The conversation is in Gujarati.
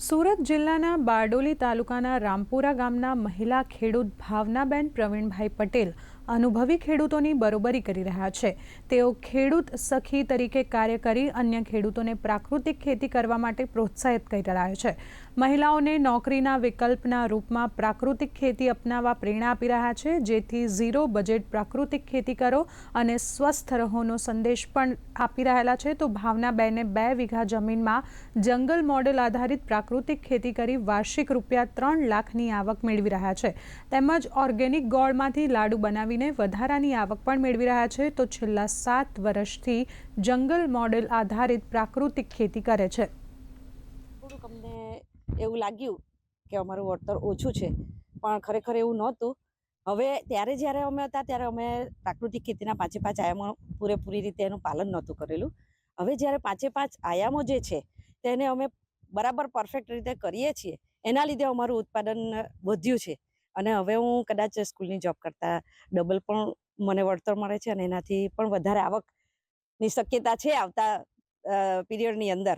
સુરત જિલ્લાના બારડોલી તાલુકાના રામપુરા ગામના મહિલા ખેડૂત ભાવનાબેન પ્રવીણભાઈ પટેલ અનુભવી ખેડૂતોની બરોબરી કરી રહ્યા છે। તેઓ ખેડૂત સખી તરીકે કાર્ય કરી અન્ય ખેડૂતોને પ્રાકૃતિક ખેતી કરવા માટે પ્રોત્સાહિત કરી રહ્યા છે। મહિલાઓને નોકરીના વિકલ્પના રૂપમાં પ્રાકૃતિક ખેતી અપનાવવા પ્રેરણા આપી રહ્યા છે, જેથી ઝીરો બજેટ પ્રાકૃતિક ખેતી કરો અને સ્વસ્થ રહોનો સંદેશ પણ આપી રહેલા છે। તો ભાવનાબેને 2 વીઘા જમીનમાં જંગલ મોડેલ આધારિત પ્રાકૃતિક ખેતી કરી વાર્ષિક રૂપિયા 3 લાખની આવક મેળવી રહ્યા છે। તેમજ ઓર્ગેનિક ગોળમાંથી લાડુ બનાવીને વધારાની આવક પણ મેળવી રહ્યા છે। તો છેલ્લા 7 વર્ષથી જંગલ મોડેલ આધારિત પ્રાકૃતિક ખેતી કરે છે। થોડુંક અમને એવું લાગ્યું કે અમારું વળતર ઓછું છે, પણ ખરેખર એવું નહોતું। હવે ત્યારે જ્યારે અમે હતા ત્યારે અમે પ્રાકૃતિક ખેતીના 5 આયામો પૂરેપૂરી રીતે એનું પાલન નહોતું કરેલું। હવે જ્યારે 5 આયામો જે છે તેને અમે બરાબર પરફેક્ટ રીતે કરીએ છીએ, એના લીધે અમારું ઉત્પાદન વધ્યું છે અને હવે હું કદાચ સ્કૂલની જોબ કરતાં ડબલ પણ મને વળતર મળે છે અને એનાથી પણ વધારે આવકની શક્યતા છે આવતા પીરિયડની અંદર।